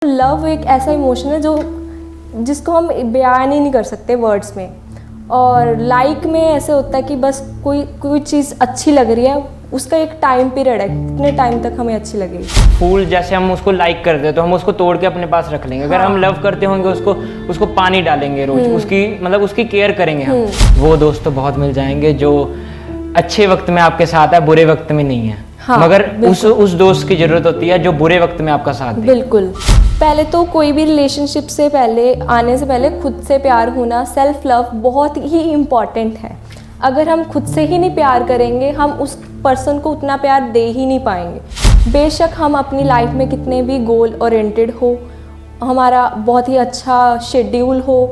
Love एक ऐसा emotion है जिसको हम बयान ही नहीं कर सकते वर्ड्स में। और लाइक में ऐसे होता है कि बस कोई चीज़ अच्छी लग रही है, उसका एक टाइम पीरियड है, कितने टाइम तक हमें अच्छी लगेगी। फूल जैसे हम उसको लाइक करते हैं तो हम उसको तोड़ के अपने पास रख लेंगे। अगर हम लव करते होंगे उसको पानी डालेंगे रोज, उसकी केयर करेंगे हम। वो दोस्त तो बहुत मिल जाएंगे जो अच्छे वक्त में आपके साथ है, बुरे वक्त में नहीं है। हाँ, मगर उस दोस्त की जरूरत होती है जो बुरे वक्त में आपका साथ दे। बिल्कुल। पहले तो कोई भी रिलेशनशिप से आने से पहले खुद से प्यार होना, सेल्फ लव बहुत ही इम्पॉर्टेंट है। अगर हम खुद से ही नहीं प्यार करेंगे, हम उस पर्सन को उतना प्यार दे ही नहीं पाएंगे। बेशक हम अपनी लाइफ में कितने भी गोल ओरिएंटेड हो, हमारा बहुत ही अच्छा शेड्यूल हो,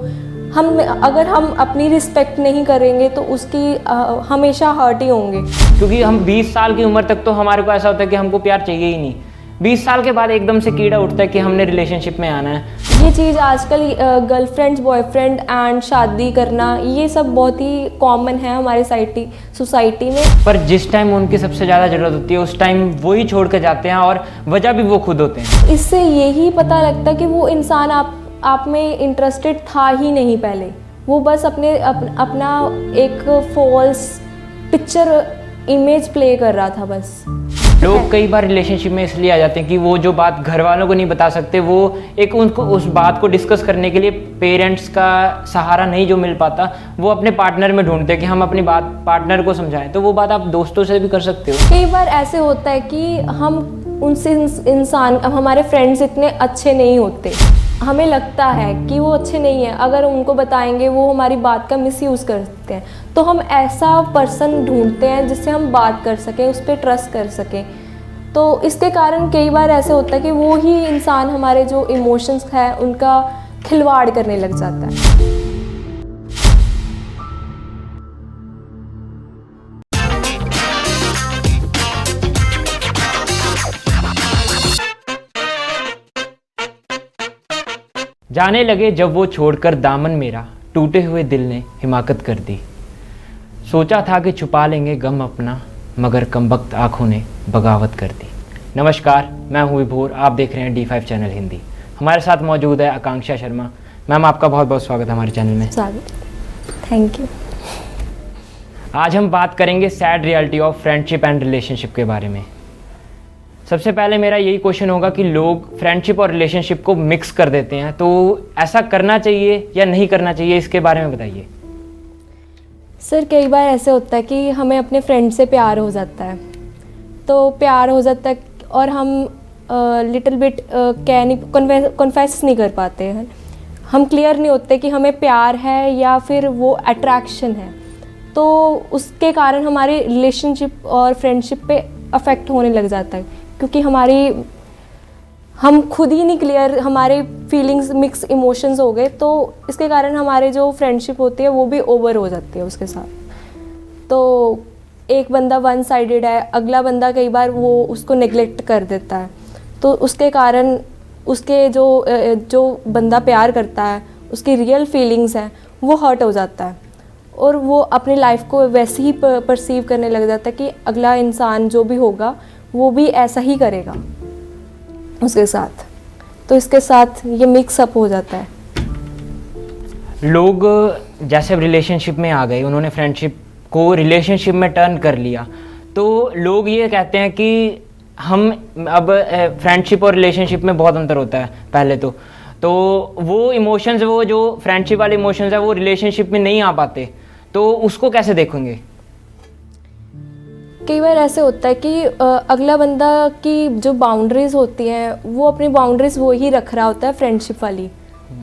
अगर हम अपनी रिस्पेक्ट नहीं करेंगे तो उसकी हमेशा हर्ट ही होंगे। क्योंकि हम 20 साल की उम्र तक तो हमारे को ऐसा होता है कि हमको प्यार चाहिए ही नहीं। 20 साल के बाद एकदम से कीड़ा उठता है कि हमने रिलेशनशिप में आना है। ये चीज़ आजकल गर्लफ्रेंड्स, बॉयफ्रेंड एंड शादी करना, ये सब बहुत ही कॉमन है हमारे सोसाइटी में। पर जिस टाइम उनकी सबसे ज़्यादा ज़रूरत होती है उस टाइम वो ही छोड़ कर जाते हैं, और वजह भी वो खुद होते हैं। इससे यही पता लगता है कि वो इंसान आप में इंटरेस्टेड था ही नहीं पहले। वो बस अपना एक फॉल्स पिक्चर इमेज प्ले कर रहा था बस। लोग कई बार रिलेशनशिप में इसलिए आ जाते हैं कि वो जो बात घर वालों को नहीं बता सकते, वो एक उनको उस बात को डिस्कस करने के लिए पेरेंट्स का सहारा नहीं जो मिल पाता, वो अपने पार्टनर में ढूंढते हैं कि हम अपनी बात पार्टनर को समझाएं। तो वो बात आप दोस्तों से भी कर सकते हो। कई बार ऐसे होता है कि हम उनसे हमारे फ्रेंड्स इतने अच्छे नहीं होते, हमें लगता है कि वो अच्छे नहीं है, अगर उनको बताएंगे वो हमारी बात का मिसयूज़ करते हैं, तो हम ऐसा पर्सन ढूंढते हैं जिससे हम बात कर सकें, उस पर ट्रस्ट कर सकें। तो इसके कारण कई बार ऐसे होता है कि वो ही इंसान हमारे जो इमोशंस हैं उनका खिलवाड़ करने लग जाता है। जाने लगे जब वो छोड़कर दामन मेरा, टूटे हुए दिल ने हिमाकत कर दी। सोचा था कि छुपा लेंगे गम अपना, मगर कमबख्त आँखों ने बगावत कर दी। नमस्कार, मैं हूँ विभोर, आप देख रहे हैं D5 चैनल हिंदी। हमारे साथ मौजूद है आकांक्षा शर्मा। मैम, आपका बहुत बहुत स्वागत है हमारे चैनल में। स्वागत, थैंक यू। आज हम बात करेंगे sad reality of friendship and relationship के बारे में। सबसे पहले मेरा यही क्वेश्चन होगा कि लोग फ्रेंडशिप और रिलेशनशिप को मिक्स कर देते हैं, तो ऐसा करना चाहिए या नहीं करना चाहिए, इसके बारे में बताइए। सर, कई बार ऐसे होता है कि हमें अपने फ्रेंड से प्यार हो जाता है, तो प्यार हो जाता है और हम लिटिल बिट कन्फेस नहीं कर पाते हैं, हम क्लियर नहीं होते कि हमें प्यार है या फिर वो अट्रैक्शन है। तो उसके कारण हमारे रिलेशनशिप और फ्रेंडशिप पे अफेक्ट होने लग जाता है, क्योंकि हम खुद ही नहीं क्लियर, हमारे फीलिंग्स मिक्स इमोशंस हो गए, तो इसके कारण हमारे जो फ्रेंडशिप होती है वो भी ओवर हो जाती है उसके साथ। तो एक बंदा वन साइडेड है, अगला बंदा कई बार वो उसको नेग्लेक्ट कर देता है, तो उसके कारण उसके जो बंदा प्यार करता है, उसकी रियल फीलिंग्स हैं वो हर्ट हो जाता है, और वो अपनी लाइफ को वैसे ही परसीव करने लग जाता है कि अगला इंसान जो भी होगा वो भी ऐसा ही करेगा उसके साथ। तो इसके साथ ये मिक्स अप हो जाता है। लोग जैसे रिलेशनशिप में आ गए, उन्होंने फ्रेंडशिप को रिलेशनशिप में टर्न कर लिया, तो लोग ये कहते हैं कि हम अब फ्रेंडशिप और रिलेशनशिप में बहुत अंतर होता है। पहले तो वो इमोशंस, वो जो फ्रेंडशिप वाले इमोशंस है वो रिलेशनशिप में नहीं आ पाते, तो उसको कैसे देखेंगे? कई बार ऐसे होता है कि अगला बंदा की जो बाउंड्रीज होती हैं वो अपनी बाउंड्रीज वो ही रख रहा होता है फ्रेंडशिप वाली,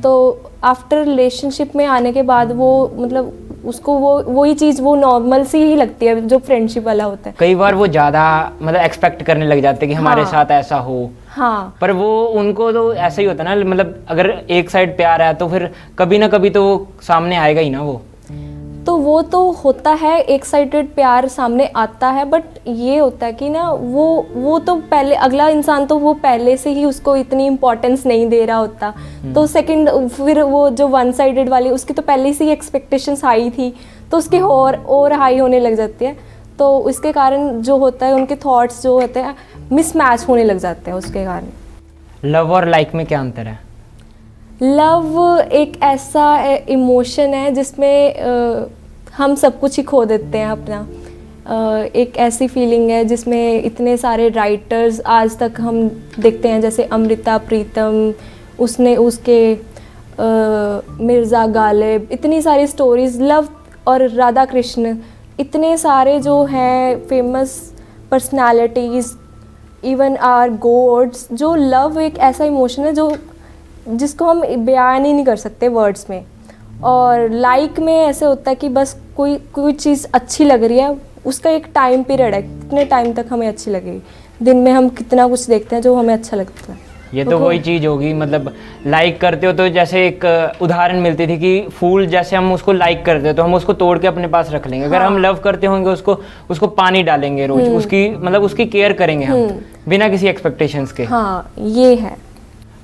तो आफ्टर रिलेशनशिप में आने के बाद वो मतलब उसको वही चीज़ वो नॉर्मल सी ही लगती है जो फ्रेंडशिप वाला होता है। कई बार वो ज़्यादा मतलब एक्सपेक्ट करने लग जाते हैं कि हमारे साथ ऐसा हो। हाँ, पर वो उनको तो ऐसा ही होता है ना, मतलब अगर एक साइड प्यार है तो फिर कभी ना कभी तो वो सामने आएगा ही ना। वो तो होता है, एक साइडेड प्यार सामने आता है, बट ये होता है कि ना वो तो पहले अगला इंसान तो वो पहले से ही उसको इतनी इम्पोर्टेंस नहीं दे रहा होता, तो सेकंड फिर वो जो वन साइडेड वाली उसकी तो पहले से ही एक्सपेक्टेशंस हाई थी, तो उसकी और हाई होने लग जाती है, तो इसके कारण जो होता है उनके थॉट्स जो होते हैं मिसमैच होने लग जाते हैं उसके कारण। लव और लाइक में क्या अंतर है? लव एक ऐसा इमोशन है जिसमें हम सब कुछ ही खो देते हैं अपना। एक ऐसी फीलिंग है जिसमें इतने सारे राइटर्स आज तक हम देखते हैं, जैसे अमृता प्रीतम, उसने उसके मिर्ज़ा गालिब, इतनी सारी स्टोरीज़ लव, और राधा कृष्ण, इतने सारे जो हैं famous personalities, even are gods. जो लव एक ऐसा इमोशन है जो जिसको हम बयान ही नहीं कर सकते वर्ड्स में। और लाइक में ऐसे होता है कि बस कोई चीज़ अच्छी लग रही है, उसका एक टाइम पीरियड है, कितने टाइम तक हमें अच्छी लगेगी। दिन में हम कितना कुछ देखते हैं जो हमें अच्छा लगता है। ये तो वही चीज़ होगी, मतलब लाइक करते हो तो जैसे एक उदाहरण मिलती थी कि फूल जैसे हम उसको लाइक करते हैं तो हम उसको तोड़ के अपने पास रख लेंगे। अगर हम लव करते होंगे उसको पानी डालेंगे रोज, उसकी मतलब उसकी केयर करेंगे हम बिना किसी एक्सपेक्टेशंस के। हाँ, ये है।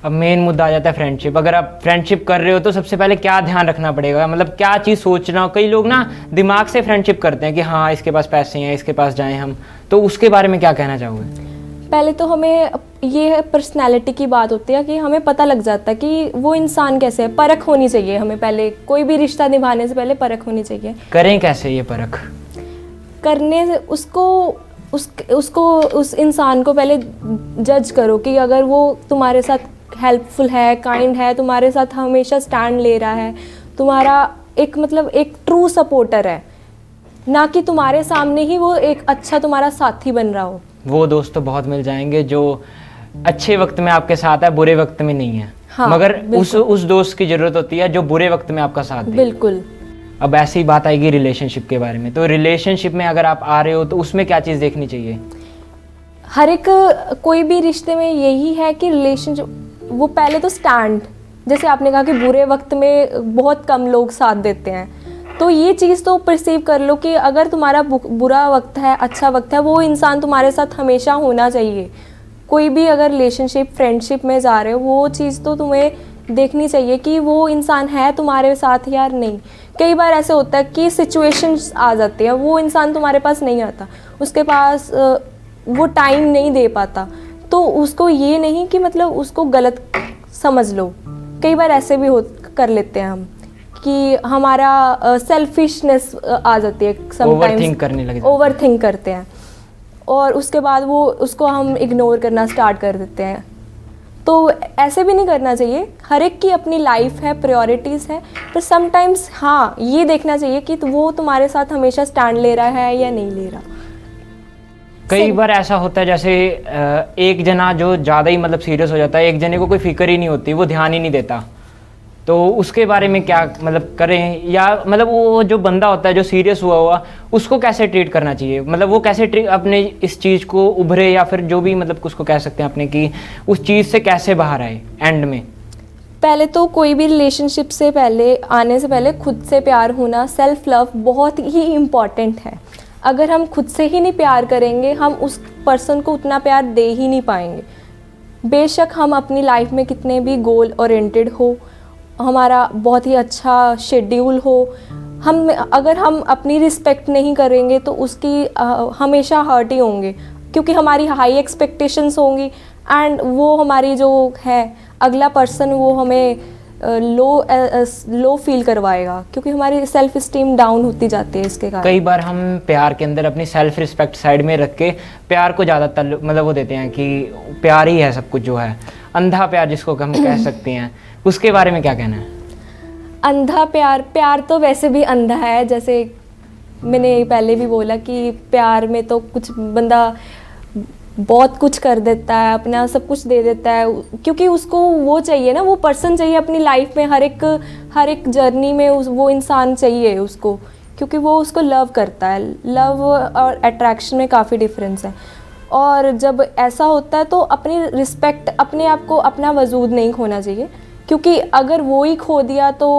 अब मेन मुद्दा आ जाता है फ्रेंडशिप। अगर आप फ्रेंडशिप कर रहे हो तो सबसे पहले क्या ध्यान रखना पड़ेगा, मतलब क्या चीज़ सोचना। कई लोग ना दिमाग से फ्रेंडशिप करते हैं कि हाँ इसके पास पैसे हैं, इसके पास जाएं हम, तो उसके बारे में क्या कहना चाहोगे? पहले तो हमें ये पर्सनैलिटी की बात होती है कि हमें पता लग जाता है कि वो इंसान कैसे है। परख होनी चाहिए हमें, पहले कोई भी रिश्ता निभाने से पहले परख होनी चाहिए। करें कैसे ये परख? करने से उसको उस इंसान को पहले जज करो कि अगर वो तुम्हारे साथ हेल्पफुल है, काइंड है, तुम्हारे साथ हमेशा स्टैंड ले रहा है, तुम्हारा एक मतलब एक ट्रू सपोर्टर है, ना कि तुम्हारे सामने ही वो एक अच्छा तुम्हारा साथी बन रहा हो। वो दोस्त तो बहुत मिल जाएंगे जो अच्छे वक्त में आपके साथ है, बुरे वक्त में नहीं है। हाँ, मगर उस दोस्त की ज़रूरत होती है जो बुरे वक्त में आपका साथ दे। बिल्कुल। अब ऐसी ही बात आएगी रिलेशनशिप के बारे में। तो रिलेशनशिप में अगर आप आ रहे हो तो उसमें क्या चीज़ देखनी चाहिए? हर एक कोई भी रिश्ते में यही है कि रिलेशनशिप, वो पहले तो स्टैंड, जैसे आपने कहा कि बुरे वक्त में बहुत कम लोग साथ देते हैं, तो ये चीज़ तो परसीव कर लो कि अगर तुम्हारा बुरा वक्त है, अच्छा वक्त है, वो इंसान तुम्हारे साथ हमेशा होना चाहिए। कोई भी अगर रिलेशनशिप फ्रेंडशिप में जा रहे हो, वो चीज़ तो तुम्हें देखनी चाहिए कि वो इंसान है तुम्हारे साथ या नहीं। कई बार ऐसे होता है कि सिचुएशंस आ जाती है, वो इंसान तुम्हारे पास नहीं आता, उसके पास वो टाइम नहीं दे पाता, तो उसको ये नहीं कि मतलब उसको गलत समझ लो। कई बार ऐसे भी कर लेते हैं हम कि हमारा सेल्फिशनेस आ जाती है, ओवरथिंक करने लगे, ओवरथिंक करते हैं, और उसके बाद वो उसको हम इग्नोर करना स्टार्ट कर देते हैं। तो ऐसे भी नहीं करना चाहिए। हर एक की अपनी लाइफ है, प्रायोरिटीज़ है, पर समटाइम्स हाँ ये देखना चाहिए कि वो तुम्हारे साथ हमेशा स्टैंड ले रहा है या नहीं ले रहा। कई बार ऐसा होता है जैसे एक जना जो ज़्यादा ही मतलब सीरियस हो जाता है, एक जने को कोई फिक्र ही नहीं होती, वो ध्यान ही नहीं देता, तो उसके बारे में क्या मतलब करें? या मतलब वो जो बंदा होता है जो सीरियस हुआ उसको कैसे ट्रीट करना चाहिए? मतलब वो कैसे अपने इस चीज़ को उभरे, या फिर जो भी मतलब उसको कह सकते हैं अपने कि उस चीज़ से कैसे बाहर आए एंड में? पहले तो कोई भी रिलेशनशिप से पहले आने से पहले खुद से प्यार होना, सेल्फ लव बहुत ही इम्पॉर्टेंट है। अगर हम खुद से ही नहीं प्यार करेंगे, हम उस पर्सन को उतना प्यार दे ही नहीं पाएंगे। बेशक हम अपनी लाइफ में कितने भी गोल ओरिएंटेड हो, हमारा बहुत ही अच्छा शेड्यूल हो, अगर हम अपनी रिस्पेक्ट नहीं करेंगे तो उसकी हमेशा हर्ट ही होंगे, क्योंकि हमारी हाई एक्सपेक्टेशंस होंगी, एंड वो हमारी जो है अगला पर्सन वो हमें लो फील करवाएगा, क्योंकि हमारी सेल्फ स्टीम डाउन होती जाती है इसके कारण। कई बार हम प्यार के अंदर अपनी सेल्फ रिस्पेक्ट साइड में रख के प्यार को ज़्यादा मतलब वो देते हैं कि प्यार ही है सब कुछ, जो है अंधा प्यार जिसको हम कह सकते हैं, उसके बारे में क्या कहना है? अंधा प्यार तो वैसे भी अंधा है। जैसे मैंने पहले भी बोला कि प्यार में तो कुछ बंदा बहुत कुछ कर देता है, अपना सब कुछ दे देता है, क्योंकि उसको वो चाहिए ना, वो पर्सन चाहिए अपनी लाइफ में, हर एक जर्नी में वो इंसान चाहिए उसको, क्योंकि वो उसको लव करता है। लव और अट्रैक्शन में काफ़ी डिफरेंस है। और जब ऐसा होता है तो अपनी रिस्पेक्ट, अपने आप को, अपना वजूद नहीं खोना चाहिए, क्योंकि अगर वो ही खो दिया तो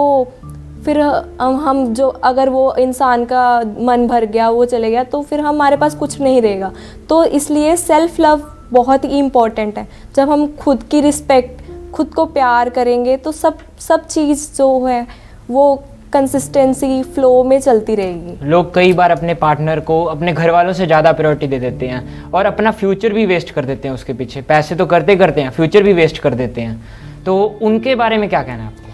फिर हम जो, अगर वो इंसान का मन भर गया, वो चले गया, तो फिर हमारे पास कुछ नहीं रहेगा। तो इसलिए सेल्फ लव बहुत ही इम्पॉर्टेंट है। जब हम खुद की रिस्पेक्ट, खुद को प्यार करेंगे तो सब चीज़ जो है वो कंसिस्टेंसी फ्लो में चलती रहेगी। लोग कई बार अपने पार्टनर को अपने घर वालों से ज़्यादा प्रायोरिटी दे देते हैं और अपना फ्यूचर भी वेस्ट कर देते हैं उसके पीछे। पैसे तो करते हैं, फ्यूचर भी वेस्ट कर देते हैं। तो उनके बारे में क्या कहना है आपको?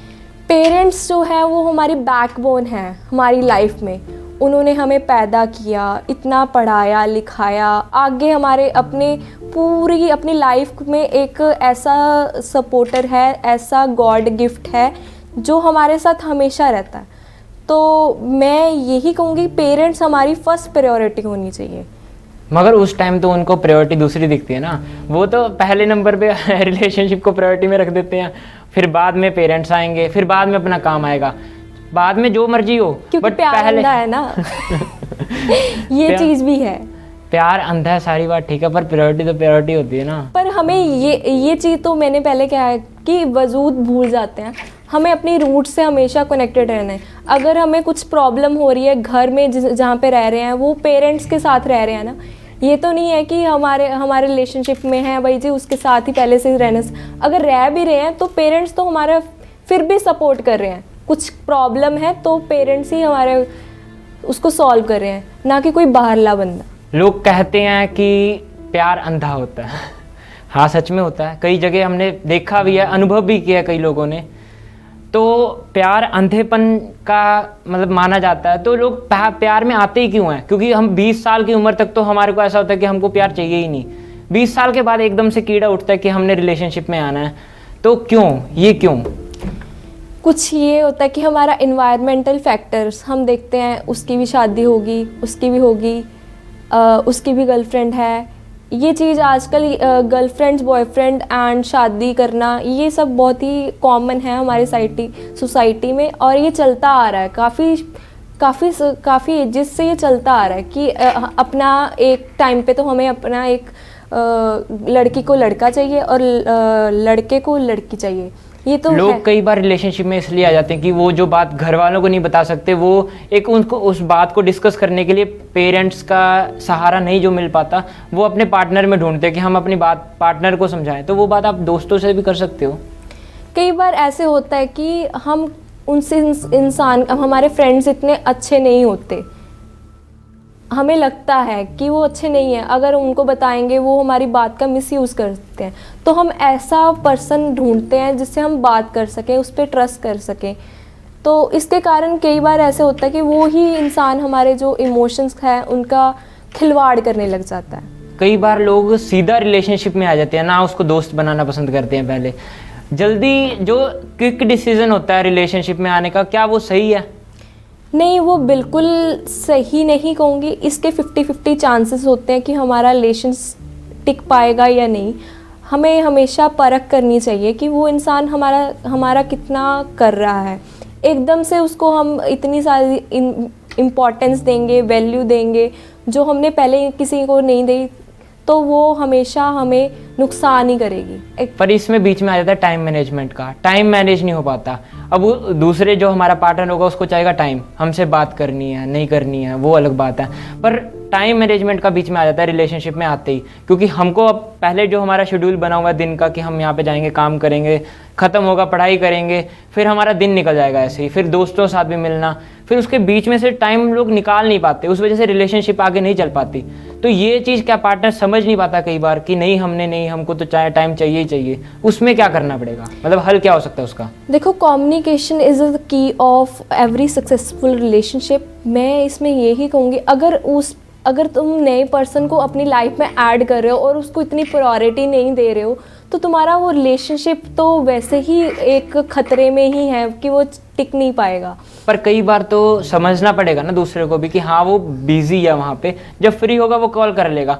पेरेंट्स जो है वो हमारी बैकबोन है हमारी लाइफ में। उन्होंने हमें पैदा किया, इतना पढ़ाया लिखाया, आगे हमारे अपने पूरी अपनी लाइफ में एक ऐसा सपोर्टर है, ऐसा गॉड गिफ्ट है जो हमारे साथ हमेशा रहता है। तो मैं यही कहूँगी पेरेंट्स हमारी फर्स्ट प्रायोरिटी होनी चाहिए। मगर उस टाइम तो उनको प्रायोरिटी दूसरी दिखती है ना, वो तो पहले नंबर पे रिलेशनशिप को प्रायोरिटी में रख देते हैं, फिर बाद में पेरेंट्स आएंगे, फिर बाद में अपना काम आएगा, बाद में जो मर्जी हो। क्योंकि प्यार पहले अंधा है ना ये चीज़ भी है। प्यार अंधा है, सारी बात ठीक है, पर प्रायोरिटी तो प्रायोरिटी होती है ना। पर हमें ये चीज़ तो मैंने पहले क्या है कि वजूद भूल जाते हैं। हमें अपनी रूट से हमेशा कनेक्टेड रहना है। अगर हमें कुछ प्रॉब्लम हो रही है घर में जहाँ पे रह रहे हैं, वो पेरेंट्स के साथ रह रहे हैं ना, ये तो नहीं है कि हमारे रिलेशनशिप में है भाई जी उसके साथ ही पहले से रहने से। अगर रह भी रहे हैं तो पेरेंट्स तो हमारा फिर भी सपोर्ट कर रहे हैं। कुछ प्रॉब्लम है तो पेरेंट्स ही हमारे उसको सॉल्व कर रहे हैं, ना कि कोई बाहरला बंदा। लोग कहते हैं कि प्यार अंधा होता है। हाँ, सच में होता है। कई जगह हमने देखा भी है, अनुभव भी किया कई लोगों ने। तो प्यार अंधेपन का मतलब माना जाता है। तो लोग प्यार में आते ही क्यों हैं? क्योंकि हम 20 साल की उम्र तक तो हमारे को ऐसा होता है कि हमको प्यार चाहिए ही नहीं। 20 साल के बाद एकदम से कीड़ा उठता है कि हमने रिलेशनशिप में आना है। तो क्यों, ये क्यों? कुछ ये होता है कि हमारा इन्वायरमेंटल फैक्टर्स हम देखते हैं, उसकी भी शादी होगी, उसकी भी होगी, उसकी भी गर्लफ्रेंड है। ये चीज़ आजकल गर्लफ्रेंड्स बॉयफ्रेंड एंड शादी करना ये सब बहुत ही कॉमन है हमारी सोसाइटी में, और ये चलता आ रहा है काफ़ी एजेस से ये चलता आ रहा है कि अपना एक टाइम पे तो हमें अपना एक लड़की को लड़का चाहिए और लड़के को लड़की चाहिए। ये तो लोग कई बार रिलेशनशिप में इसलिए आ जाते हैं कि वो जो बात घर वालों को नहीं बता सकते, वो एक उनको उस बात को डिस्कस करने के लिए पेरेंट्स का सहारा नहीं जो मिल पाता, वो अपने पार्टनर में ढूंढते हैं कि हम अपनी बात पार्टनर को समझाएं। तो वो बात आप दोस्तों से भी कर सकते हो। कई बार ऐसे होता है कि हम उनसे हमारे फ्रेंड्स इतने अच्छे नहीं होते, हमें लगता है कि वो अच्छे नहीं हैं, अगर उनको बताएंगे वो हमारी बात का मिसयूज़ करते हैं, तो हम ऐसा पर्सन ढूंढते हैं जिससे हम बात कर सकें, उस पर ट्रस्ट कर सकें। तो इसके कारण कई बार ऐसे होता है कि वो ही इंसान हमारे जो इमोशंस हैं उनका खिलवाड़ करने लग जाता है। कई बार लोग सीधा रिलेशनशिप में आ जाते हैं ना, उसको दोस्त बनाना पसंद करते हैं। पहले जल्दी जो क्विक डिसीजन होता है रिलेशनशिप में आने का, क्या वो सही है? नहीं, वो बिल्कुल सही नहीं कहूँगी। इसके 50-50 चांसेस होते हैं कि हमारा रिलेशन टिक पाएगा या नहीं। हमें हमेशा परख करनी चाहिए कि वो इंसान हमारा कितना कर रहा है। एकदम से उसको हम इतनी सारी इम्पोर्टेंस देंगे, वैल्यू देंगे जो हमने पहले किसी को नहीं दी, तो वो हमेशा हमें नुकसान ही करेगी। पर इसमें बीच में आ जाता है टाइम मैनेजमेंट का। टाइम मैनेज नहीं हो पाता। अब वो दूसरे जो हमारा पार्टनर होगा उसको चाहेगा टाइम, हमसे बात करनी है नहीं करनी है वो अलग बात है, पर टाइम मैनेजमेंट का बीच में आ जाता है रिलेशनशिप में आते ही। क्योंकि हमको अब पहले जो हमारा शेड्यूल बना हुआ है दिन का कि हम यहाँ पे जाएंगे, काम करेंगे, ख़त्म होगा, पढ़ाई करेंगे, फिर हमारा दिन निकल जाएगा ऐसे ही, फिर दोस्तों के साथ भी मिलना, फिर उसके बीच में से टाइम लोग निकाल नहीं पाते, उस वजह से रिलेशनशिप आगे नहीं चल पाती। तो ये चीज़ क्या पार्टनर समझ नहीं पाता कई बार कि नहीं हमको तो टाइम चाहिए ही चाहिए। उसमें क्या करना पड़ेगा, मतलब हल क्या हो सकता है उसका? देखो, communication is the key of every successful relationship. मैं इसमें यही कहूँगी, अगर तुम नए पर्सन को अपनी लाइफ में ऐड कर रहे हो और उसको इतनी प्रायोरिटी नहीं दे रहे हो, तो तुम्हारा वो रिलेशनशिप तो वैसे ही एक खतरे में ही है कि वो टिक नहीं पाएगा। पर कई बार तो समझना पड़ेगा ना दूसरे को भी कि हाँ वो बिजी है वहाँ पे, जब फ्री होगा वो कॉल कर लेगा।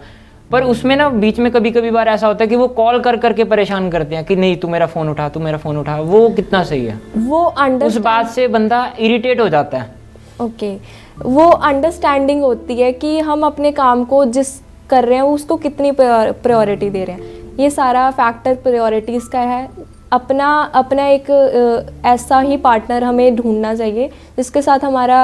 पर उसमें ना बीच में कभी बार ऐसा होता है कि वो कॉल कर करके परेशान करते हैं कि नहीं तू मेरा फ़ोन उठा। वो कितना सही है? वो उस बात से बंदा इरिटेट हो जाता है। ओके, वो अंडरस्टैंडिंग होती है कि हम अपने काम को जिस कर रहे हैं उसको कितनी प्रायोरिटी दे रहे हैं। ये सारा फैक्टर प्रायोरिटीज़ का है। अपना एक ऐसा ही पार्टनर हमें ढूंढना चाहिए जिसके साथ हमारा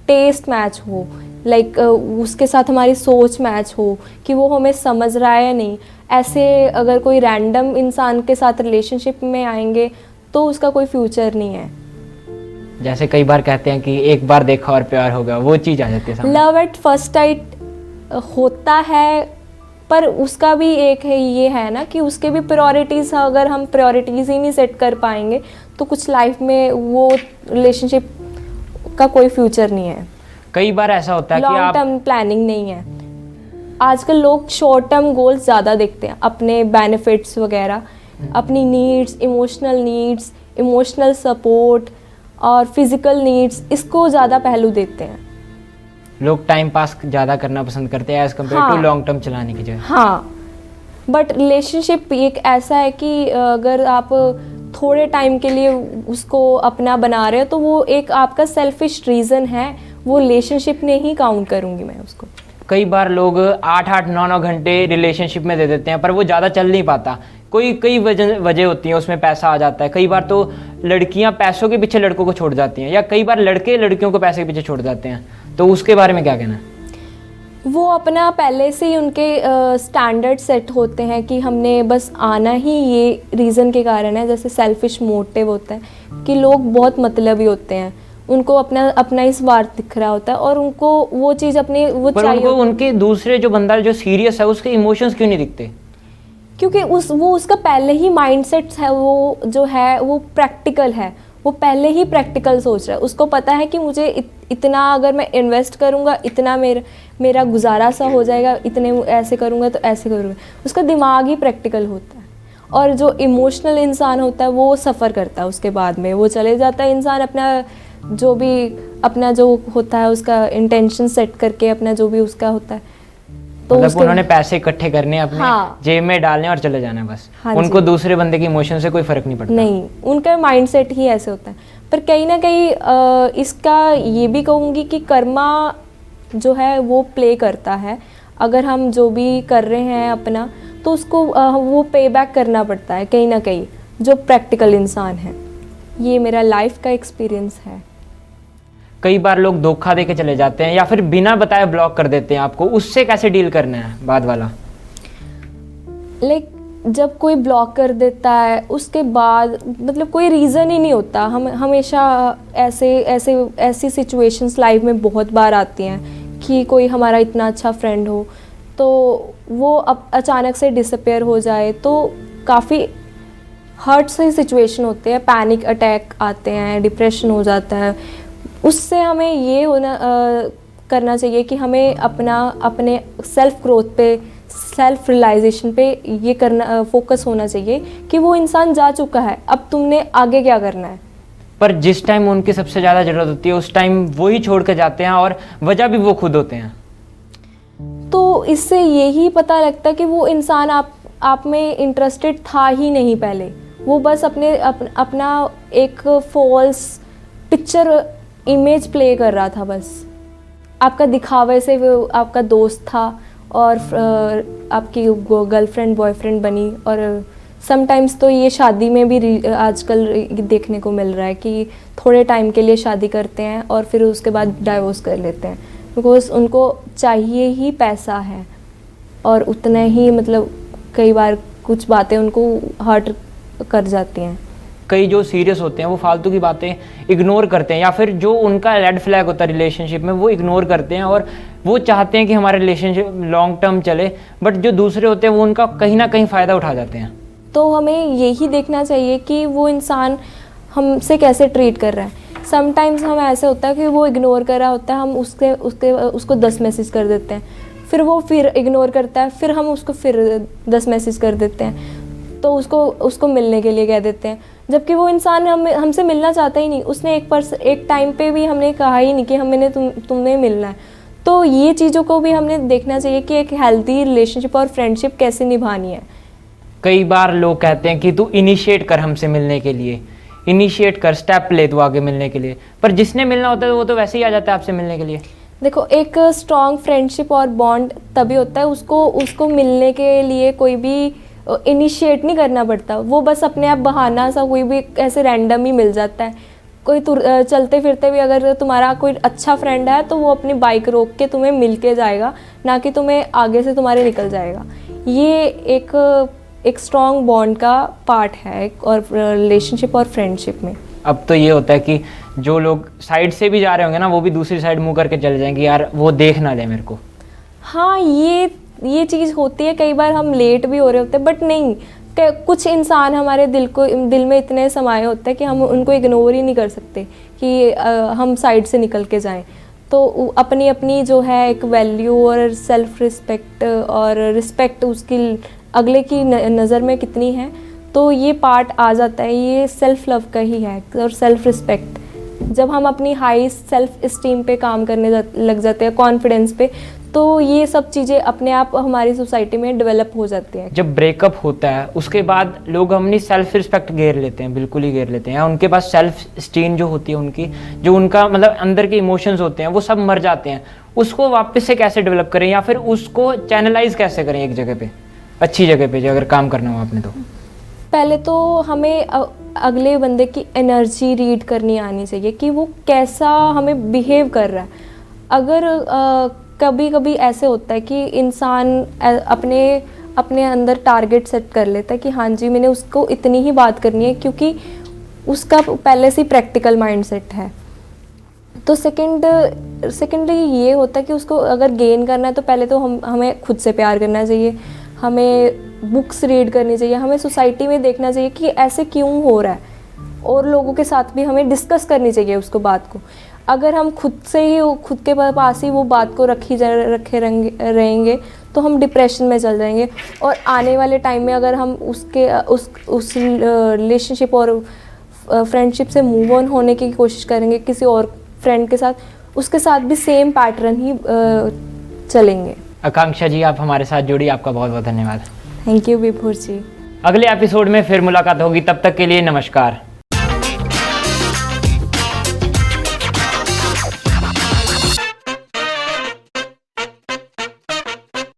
टेस्ट मैच हो, लाइक उसके साथ हमारी सोच मैच हो कि वो हमें समझ रहा है या नहीं। ऐसे अगर कोई रैंडम इंसान के साथ रिलेशनशिप में आएंगे तो उसका कोई फ्यूचर नहीं है। जैसे कई बार कहते हैं कि एक बार देखा और प्यार होगा, वो चीज़ आ जाती है सामने। लव एट फर्स्ट साइट होता है, पर उसका भी एक है, ये है ना कि उसके भी प्रायोरिटीज़, अगर हम प्रायोरिटीज़ ही नहीं सेट कर पाएंगे तो कुछ लाइफ में वो रिलेशनशिप का कोई फ्यूचर नहीं है। कई बार ऐसा होता है कि लॉन्ग टर्म प्लानिंग नहीं है। आजकल लोग शॉर्ट टर्म गोल्स ज़्यादा देखते हैं, अपने बेनिफिट्स वगैरह, अपनी नीड्स, इमोशनल सपोर्ट और फिजिकल नीड्स, इसको ज़्यादा पहलू देते हैं। लोग टाइम पास ज़्यादा करना पसंद करते हैं as compare to long term चलाने की जगह। हाँ, बट रिलेशनशिप एक ऐसा है कि अगर आप थोड़े टाइम के लिए उसको अपना बना रहे हो तो वो एक आपका सेल्फिश रीज़न है, वो रिलेशनशिप ने ही काउंट करूँगी मैं उसको। कई बार लोग 8-8, 9-9 घंटे रिलेशनशिप में दे देते हैं, पर वो ज़्यादा चल नहीं पाता। कई वजह होती हैं, उसमें पैसा आ जाता है। कई बार तो लड़कियां पैसों के पीछे लड़कों को छोड़ जाती हैं, या कई बार लड़के लड़कियों को पैसे के पीछे छोड़ जाते हैं। तो उसके बारे में क्या कहना है? वो अपना पहले से ही उनके स्टैंडर्ड सेट होते हैं कि हमने बस आना ही ये रीज़न के कारण है। जैसे सेल्फिश मोटिव होता है कि लोग बहुत मतलबी होते हैं, उनको अपना ही स्वार्थ दिख रहा होता है और उनको वो चीज़ अपनी वो चाहिए। उनके दूसरे जो बंदा जो सीरियस है उसके इमोशंस क्यों नहीं दिखते? क्योंकि वो उसका पहले ही माइंडसेट है, वो जो है वो प्रैक्टिकल है, वो पहले ही प्रैक्टिकल सोच रहा है। उसको पता है कि मुझे इतना अगर मैं इन्वेस्ट करूँगा इतना मेरा गुजारा सा हो जाएगा, इतने ऐसे करूँगा तो ऐसे करूँगा। उसका दिमाग ही प्रैक्टिकल होता है। और जो इमोशनल इंसान होता है वो सफ़र करता है, उसके बाद में वो चले जाता है इंसान अपना जो होता है उसका इंटेंशन सेट करके, अपना जो भी उसका होता है तो मतलब उन्होंने पैसे इकट्ठे करने अपने जेब में डालने और चले जाना बस। उनको दूसरे बंदे के इमोशन से कोई फर्क नहीं पड़ता। नहीं, उनका माइंडसेट ही ऐसे होता है। पर कहीं ना कहीं इसका ये भी कहूँगी कि कर्मा जो है वो प्ले करता है। अगर हम जो भी कर रहे हैं अपना, तो उसको वो पे बैक करना पड़ता है कहीं ना कहीं, जो प्रैक्टिकल इंसान है। ये मेरा लाइफ का एक्सपीरियंस है। कई बार लोग धोखा दे के चले जाते हैं या फिर बिना बताए ब्लॉक कर देते हैं आपको, उससे कैसे डील करना है बाद वाला? जब कोई ब्लॉक कर देता है उसके बाद मतलब कोई रीज़न ही नहीं होता। हम हमेशा ऐसी सिचुएशंस लाइफ में बहुत बार आती हैं कि कोई हमारा इतना अच्छा फ्रेंड हो तो वो अब अचानक से डिसअपेयर हो जाए, तो काफ़ी हर्ट से सिचुएशन होते हैं, पैनिक अटैक आते हैं, डिप्रेशन हो जाता है। उससे हमें ये करना चाहिए कि हमें अपने सेल्फ ग्रोथ पे, सेल्फ रियलाइजेशन पे ये करना, फोकस होना चाहिए कि वो इंसान जा चुका है, अब तुमने आगे क्या करना है। पर जिस टाइम उनकी सबसे ज़्यादा ज़रूरत होती है उस टाइम वो ही छोड़ कर जाते हैं, और वजह भी वो खुद होते हैं। तो इससे यही पता लगता है कि वो इंसान आप में इंटरेस्टेड था ही नहीं पहले। वो बस अपना एक फॉल्स पिक्चर इमेज प्ले कर रहा था। बस आपका दिखावे से वो आपका दोस्त था और आपकी गर्लफ्रेंड बॉयफ्रेंड बनी। और समटाइम्स तो ये शादी में भी आजकल देखने को मिल रहा है कि थोड़े टाइम के लिए शादी करते हैं और फिर उसके बाद डाइवोर्स कर लेते हैं, बिकॉज उनको चाहिए ही पैसा है। और उतना ही मतलब कई बार कुछ बातें उनको हर्ट कर जाती हैं। कई जो सीरियस होते हैं वो फालतू की बातें इग्नोर करते हैं, या फिर जो उनका रेड फ्लैग होता है रिलेशनशिप में वो इग्नोर करते हैं, और वो चाहते हैं कि हमारा रिलेशनशिप लॉन्ग टर्म चले, बट जो दूसरे होते हैं वो उनका कहीं ना कहीं फ़ायदा उठा जाते हैं। तो हमें यही देखना चाहिए कि वो इंसान हमसे कैसे ट्रीट कर रहा है। समटाइम्स हम ऐसे होता है कि वो इग्नोर कर रहा होता है, हम उसको 10 मैसेज कर देते हैं, फिर वो फिर इग्नोर करता है, फिर हम उसको फिर 10 मैसेज कर देते हैं, तो उसको मिलने के लिए कह देते हैं, जबकि वो इंसान हमसे मिलना चाहता ही नहीं। उसने एक टाइम पे भी हमने कहा ही नहीं कि तुमने मिलना है। तो ये चीज़ों को भी हमने देखना चाहिए कि एक हेल्दी रिलेशनशिप और फ्रेंडशिप कैसे निभानी है। कई बार लोग कहते हैं कि तू इनिशिएट कर हमसे मिलने के लिए, इनिशिएट कर, स्टेप ले तू आगे मिलने के लिए, पर जिसने मिलना होता है वो तो वैसे ही आ जाता है आपसे मिलने के लिए। देखो, एक स्ट्रॉन्ग फ्रेंडशिप और बॉन्ड तभी होता है, उसको मिलने के लिए कोई भी इनिशिएट नहीं करना पड़ता। वो बस अपने आप बहाना सा कोई भी ऐसे रैंडम ही मिल जाता है। कोई चलते फिरते भी अगर तुम्हारा कोई अच्छा फ्रेंड है तो वो अपनी बाइक रोक के तुम्हें मिल के जाएगा, ना कि तुम्हें आगे से तुम्हारे निकल जाएगा। ये एक स्ट्रॉन्ग बॉन्ड का पार्ट है और रिलेशनशिप और फ्रेंडशिप में। अब तो ये होता है कि जो लोग साइड से भी जा रहे होंगे ना, वो भी दूसरी साइड मुंह करके चले जाएंगे, यार वो देख ना ले मेरे को। हाँ, ये चीज़ होती है, कई बार हम लेट भी हो रहे होते हैं, बट नहीं, कुछ इंसान हमारे दिल में इतने समाये होते हैं कि हम उनको इग्नोर ही नहीं कर सकते कि हम साइड से निकल के जाएं। तो अपनी अपनी जो है एक वैल्यू और सेल्फ रिस्पेक्ट और रिस्पेक्ट उसकी अगले की नज़र में कितनी है, तो ये पार्ट आ जाता है, ये सेल्फ लव का ही है और सेल्फ रिस्पेक्ट। जब हम अपनी हाई सेल्फ इस्टीम पे काम करने लग जाते हैं, कॉन्फिडेंस पे, तो ये सब चीज़ें अपने आप हमारी सोसाइटी में डेवलप हो जाती हैं। जब ब्रेकअप होता है उसके बाद लोग अपनी सेल्फ रिस्पेक्ट घेर लेते हैं, बिल्कुल ही घेर लेते हैं। उनके पास सेल्फ स्टीम जो होती है उनकी, जो उनका मतलब अंदर के इमोशंस होते हैं, वो सब मर जाते हैं। उसको वापस से कैसे डेवलप करें, या फिर उसको चैनलाइज कैसे करें एक जगह पे, अच्छी जगह पे, जो अगर काम करना हो आपने तो? पहले तो हमें अगले बंदे की एनर्जी रीड करनी आनी चाहिए कि वो कैसा हमें बिहेव कर रहा है। अगर कभी कभी ऐसे होता है कि इंसान अपने अंदर टारगेट सेट कर लेता है कि हाँ जी, मैंने उसको इतनी ही बात करनी है, क्योंकि उसका पहले से प्रैक्टिकल माइंडसेट है। तो सेकेंडली ये होता है कि उसको अगर गेन करना है तो पहले तो हमें खुद से प्यार करना चाहिए, हमें बुक्स रीड करनी चाहिए, हमें सोसाइटी में देखना चाहिए कि ऐसे क्यों हो रहा है, और लोगों के साथ भी हमें डिस्कस करनी चाहिए उसको बात को। अगर हम खुद से ही खुद के पास ही वो बात को रखे रहेंगे तो हम डिप्रेशन में चल जाएंगे, और आने वाले टाइम में अगर हम उस रिलेशनशिप और फ्रेंडशिप से मूव ऑन होने की कोशिश करेंगे किसी और फ्रेंड के साथ, उसके साथ भी सेम पैटर्न ही चलेंगे। आकांक्षा जी, आप हमारे साथ जुड़ी, आपका बहुत बहुत धन्यवाद। थैंक यू विभोर जी। अगले एपिसोड में फिर मुलाकात होगी, तब तक के लिए नमस्कार।